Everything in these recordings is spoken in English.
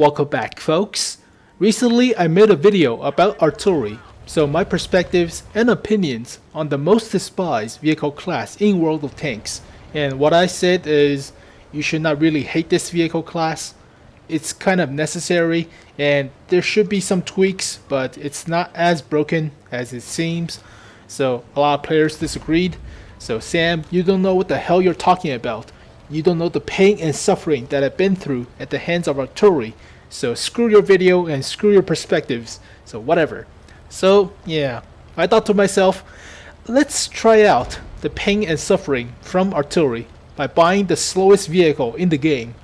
Welcome back, folks. Recently, I made a video about artillery, so my perspectives and opinions on the most despised vehicle class in World of Tanks. And what I said is, you should not really hate this vehicle class. It's kind of necessary, and there should be some tweaks, but it's not as broken as it seems. So a lot of players disagreed. So Sam, you don't know what the hell you're talking about. You don't know the pain and suffering that I've been through at the hands of artillery. So screw your video and screw your perspectives. So whatever. So yeah, I thought to myself, let's try out the pain and suffering from artillery by buying the slowest vehicle in the game,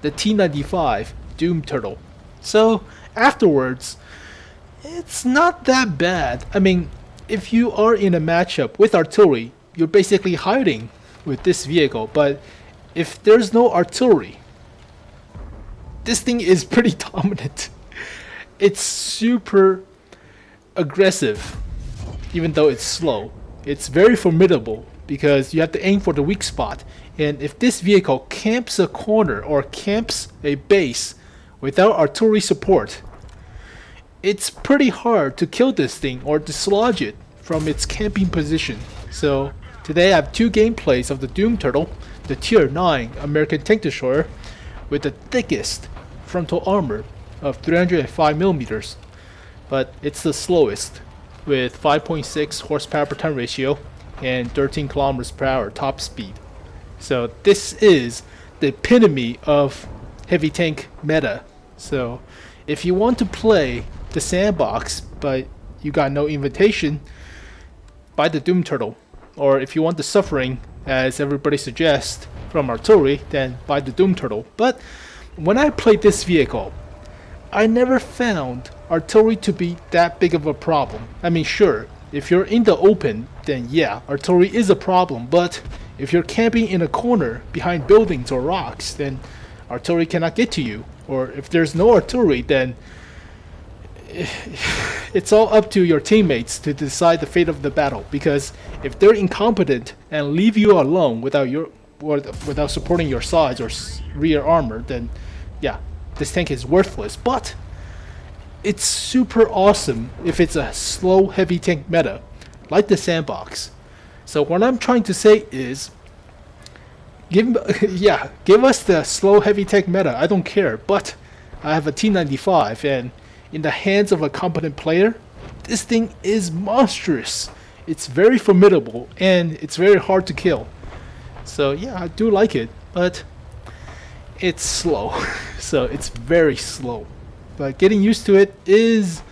the T95 Doom Turtle. So afterwards, it's not that bad. I mean, if you are in a matchup with artillery, you're basically hiding with this vehicle, but if there's no artillery, this thing is pretty dominant. It's super aggressive, even though it's slow. It's very formidable because you have to aim for the weak spot. And if this vehicle camps a corner or camps a base without artillery support, it's pretty hard to kill this thing or dislodge it from its camping position. So today I have two gameplays of the Doom Turtle, the Tier 9 American Tank Destroyer with the thickest frontal armor of 305mm, but it's the slowest with 5.6 horsepower per ton ratio and 13 kilometers per hour top speed. So this is the epitome of heavy tank meta. So if you want to play the sandbox but you got no invitation, buy the Doom Turtle. Or if you want the suffering, as everybody suggests, from artillery, then buy the Doom Turtle. But when I played this vehicle, I never found artillery to be that big of a problem. I mean, sure, if you're in the open, then yeah, artillery is a problem. But if you're camping in a corner behind buildings or rocks, then artillery cannot get to you. Or if there's no artillery, then it's all up to your teammates to decide the fate of the battle. Because if they're incompetent and leave you alone without supporting your sides or rear armor, then yeah, this tank is worthless. But it's super awesome if it's a slow heavy tank meta like the sandbox. So what I'm trying to say is, give us the slow heavy tank meta. I don't care, but I have a T95, and in the hands of a competent player, this thing is monstrous. It's very formidable and it's very hard to kill. So yeah, I do like it, but it's slow. So it's very slow. But getting used to it is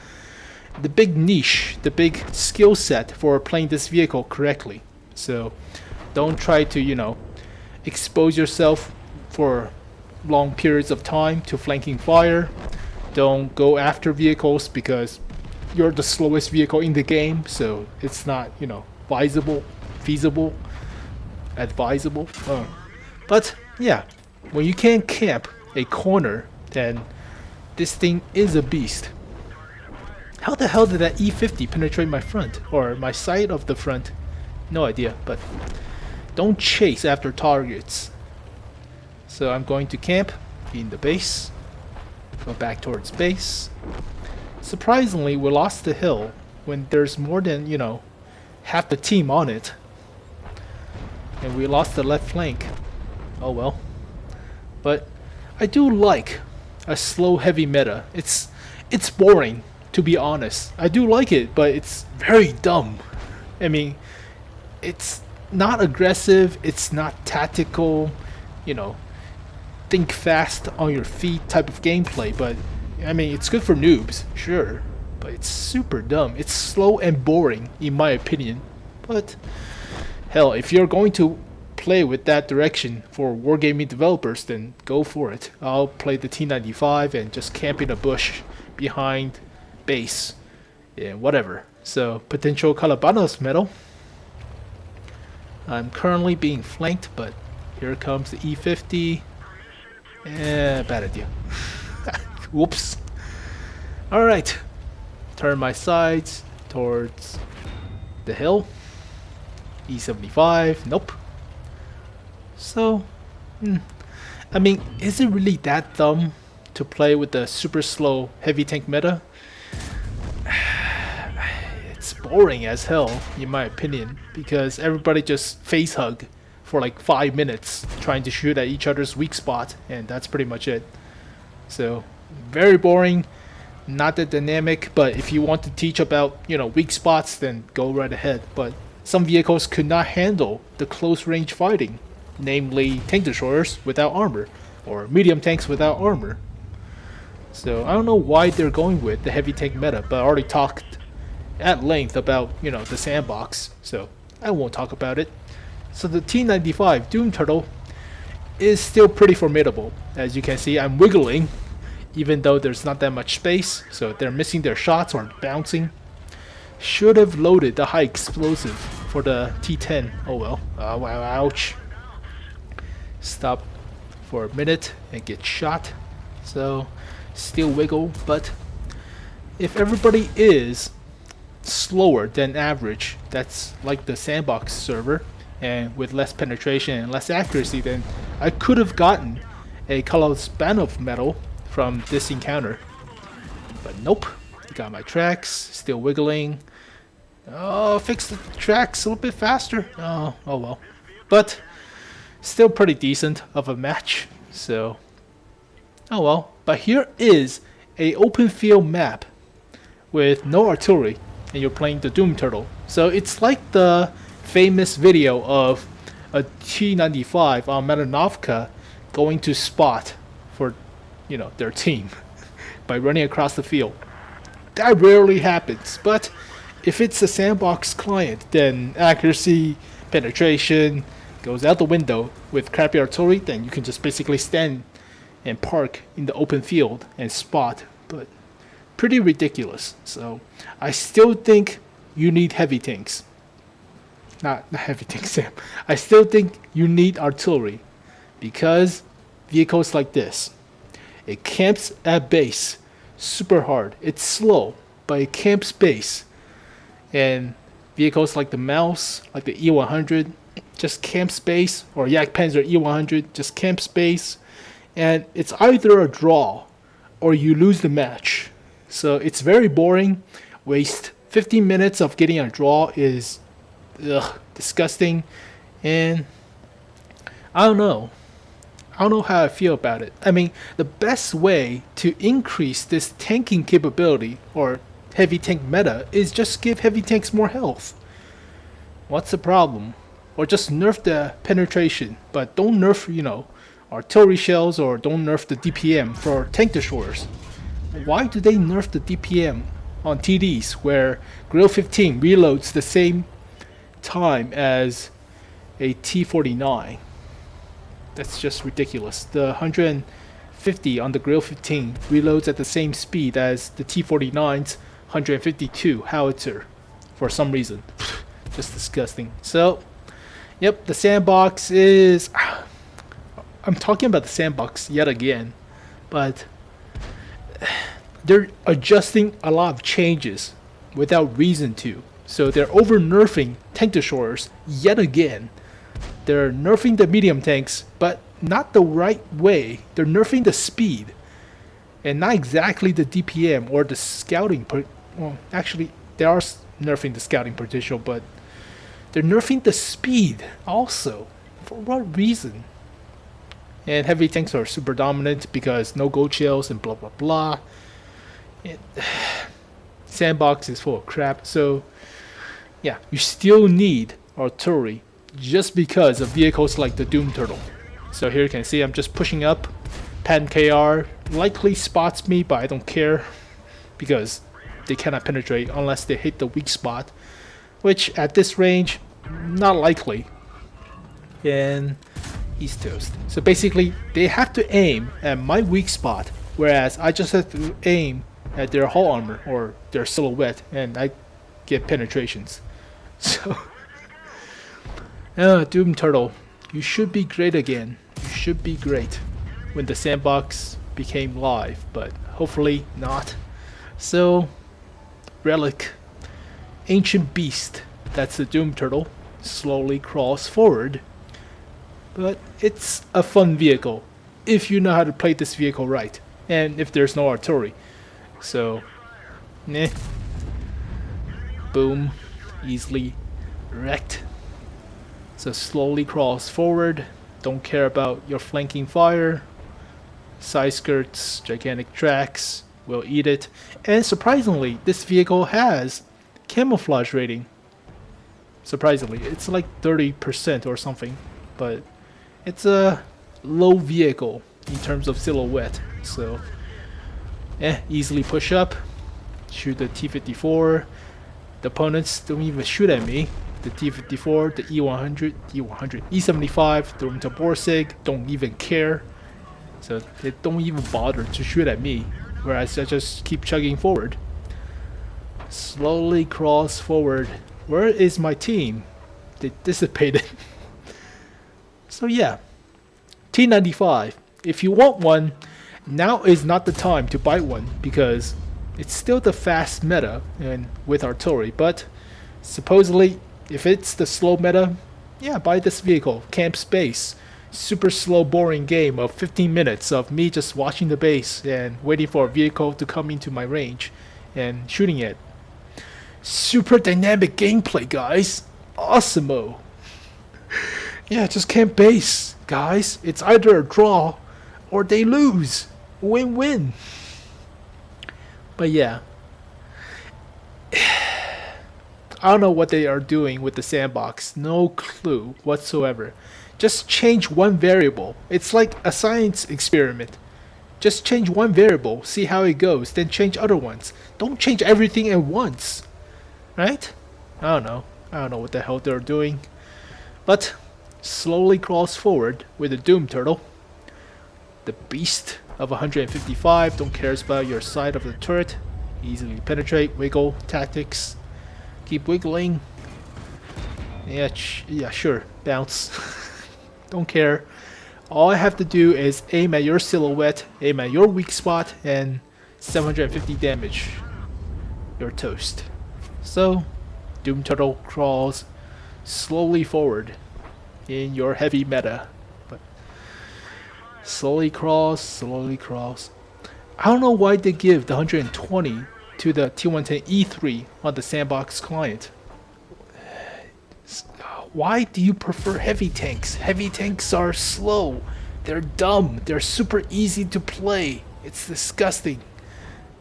the big niche, the big skill set for playing this vehicle correctly. So don't try to, expose yourself for long periods of time to flanking fire. Don't go after vehicles because you're the slowest vehicle in the game, so it's not, feasible, advisable. But yeah, when you can't camp a corner, then this thing is a beast. How the hell did that E50 penetrate my front, or my side of the front? No idea, but don't chase after targets. So I'm going to camp in the base. Go back towards base. Surprisingly, we lost the hill when there's more than, half the team on it. And we lost the left flank. Oh well. But I do like a slow heavy meta. It's boring, to be honest. I do like it, but it's very dumb. I mean, it's not aggressive, it's not tactical, think fast on your feet type of gameplay, but I mean, it's good for noobs, sure, but it's super dumb. It's slow and boring, in my opinion. But hell, if you're going to play with that direction for wargaming developers, then go for it. I'll play the T95 and just camp in a bush behind base and whatever. So, potential Calabanos medal. I'm currently being flanked, but here comes the E50. Bad idea. Whoops. Alright. Turn my sides towards the hill. E75. Nope. So, I mean, is it really that dumb to play with the super slow heavy tank meta. It's boring as hell, in my opinion, because everybody just face hug for like 5 minutes trying to shoot at each other's weak spot, and that's pretty much it. So very boring, not that dynamic. But if you want to teach about, you know, weak spots, then go right ahead. But some vehicles could not handle the close range fighting, namely tank destroyers without armor or medium tanks without armor. So I don't know why they're going with the heavy tank meta, but I already talked at length about, you know, the sandbox, so I won't talk about it. So the T95 Doom Turtle is still pretty formidable. As you can see, I'm wiggling even though there's not that much space, so they're missing their shots or bouncing. Should have loaded the high explosive for the T10. Oh well. Wow, ouch. Stop for a minute and get shot. So still wiggle, but if everybody is slower than average, that's like the sandbox server, and with less penetration and less accuracy, then I could have gotten a Kalosbanov medal from this encounter. But nope, got my tracks, still wiggling. Oh, fix the tracks a little bit faster. Oh well. But still pretty decent of a match, so oh well. But here is a open field map with no artillery, and you're playing the Doom Turtle. So it's like the famous video of a T95 on Metanovka going to spot for, you know, their team by running across the field. That rarely happens, but if it's a sandbox client, then accuracy, penetration goes out the window. With crappy artillery, then you can just basically stand and park in the open field and spot, but pretty ridiculous. So I still think you need heavy tanks. Not heavy tanks, Sam. I still think you need artillery, because vehicles like this, it camps at base super hard. It's slow, but it camps base. And vehicles like the Mouse, like the E100, just camps base, or Yak Panzer E100 just camps base, and it's either a draw or you lose the match. So it's very boring. Waste 15 minutes of getting a draw is disgusting, and I don't know how I feel about it. I mean, the best way to increase this tanking capability or heavy tank meta is just give heavy tanks more health. What's the problem? Or just nerf the penetration, but don't nerf, you know, artillery shells, or don't nerf the DPM for tank destroyers. Why do they nerf the DPM on TDs where Grill 15 reloads the same time as a T49? That's just ridiculous. The 150 on the Grill 15 reloads at the same speed as the T49's 152 howitzer for some reason. Just disgusting. So, yep, the sandbox is... I'm talking about the sandbox yet again, but they're adjusting a lot of changes without reason to. So they're over nerfing tank destroyers yet again. They're nerfing the medium tanks, but not the right way. They're nerfing the speed, and not exactly the DPM or the scouting. Well, actually, they are nerfing the scouting potential, but they're nerfing the speed also. For what reason? And heavy tanks are super dominant because no gold shells and blah blah blah. Sandbox is full of crap. So yeah, you still need artillery just because of vehicles like the Doom Turtle. So here you can see I'm just pushing up. Pan KR likely spots me, but I don't care because they cannot penetrate unless they hit the weak spot, which at this range, not likely. And he's toast. So basically, they have to aim at my weak spot, whereas I just have to aim at their hull armor or their silhouette, and I get penetrations. So, Doom Turtle, you should be great again. You should be great when the sandbox became live, but hopefully not. So, Relic, ancient beast, that's the Doom Turtle, slowly crawls forward. But it's a fun vehicle if you know how to play this vehicle right. and if there's no artillery. So, boom, easily wrecked. So slowly crawls forward, don't care about your flanking fire. Side skirts, gigantic tracks, will eat it. And surprisingly, this vehicle has camouflage rating. Surprisingly, it's like 30% or something, but it's a low vehicle in terms of silhouette. So, easily push up, shoot the T-54. The opponents don't even shoot at me. The T-54, the E-100, E-75, throw into Borsig, don't even care. So they don't even bother to shoot at me, whereas I just keep chugging forward. Slowly crawls forward. Where is my team? They dissipated. So yeah, T95. If you want one, now is not the time to buy one because it's still the fast meta and with artillery. But supposedly, if it's the slow meta, yeah, buy this vehicle. Camp Space. Super slow, boring game of 15 minutes of me just watching the base and waiting for a vehicle to come into my range and shooting it. Super dynamic gameplay, guys. Awesome-o. Yeah, just camp base, guys. It's either a draw or they lose. Win-win. But yeah. I don't know what they are doing with the sandbox. No clue whatsoever. Just change one variable. It's like a science experiment. Just change one variable, see how it goes, then change other ones. Don't change everything at once. Right? I don't know. I don't know what the hell they're doing. But slowly crawls forward with a Doom Turtle. The beast of 155 don't care about your side of the turret. Easily penetrate, wiggle, tactics. Keep wiggling. Yeah, sure. Bounce. Don't care. All I have to do is aim at your silhouette, aim at your weak spot, and 750 damage. You're toast. So, Doom Turtle crawls slowly forward in your heavy meta. But slowly crawls, slowly crawls. I don't know why they give the 120 to the T110E3 on the sandbox client. Why do you prefer heavy tanks? Heavy tanks are slow. They're dumb. They're super easy to play. It's disgusting.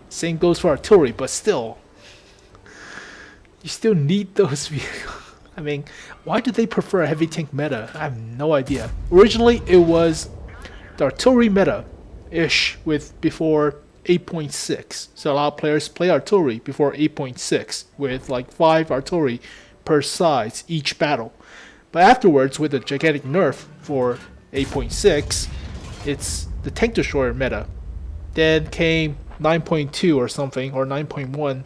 Same goes for artillery, but still. You still need those vehicles. I mean, why do they prefer a heavy tank meta? I have no idea. Originally, it was the artillery meta-ish with before 8.6. So a lot of players play artillery before 8.6 with like 5 artillery per size each battle. But afterwards, with the gigantic nerf for 8.6, it's the tank destroyer meta. Then came 9.2 or something, or 9.1,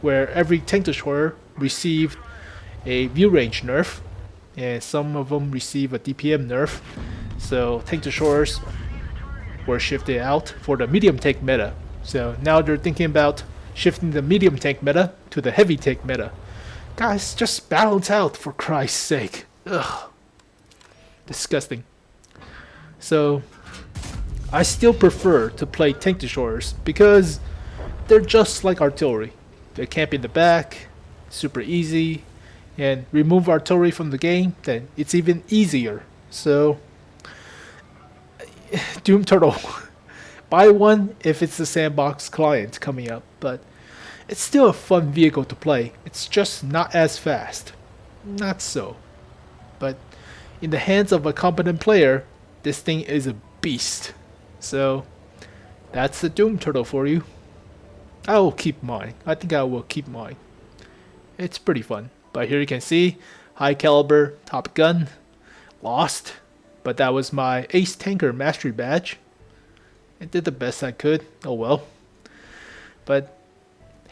where every tank destroyer received a view range nerf, and some of them receive a DPM nerf. So tank destroyers were shifted out for the medium tank meta. So now they're thinking about shifting the medium tank meta to the heavy tank meta. Guys, just balance out for Christ's sake. Ugh. Disgusting. So, I still prefer to play tank destroyers because they're just like artillery. They camp in the back, super easy, and remove artillery from the game, then it's even easier. So, Doom Turtle. Buy one if it's the sandbox client coming up, but it's still a fun vehicle to play. It's just not as fast. Not so. But in the hands of a competent player, this thing is a beast. So that's the Doom Turtle for you. I will keep mine. I think I will keep mine. It's pretty fun. But here you can see, high caliber Top Gun. Lost. But that was my Ace Tanker Mastery Badge. I did the best I could. Oh well. But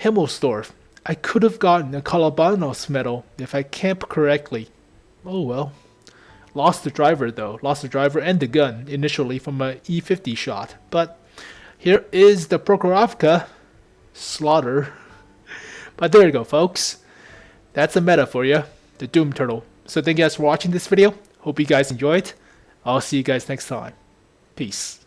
Himmelsdorf. I could have gotten a Kalabanos medal if I camped correctly. Oh well. Lost the driver though. Lost the driver and the gun initially from a E50 shot. But here is the Prokhorovka. Slaughter. But there you go, folks. That's a meta for you. The Doom Turtle. So thank you guys for watching this video. Hope you guys enjoyed. I'll see you guys next time. Peace.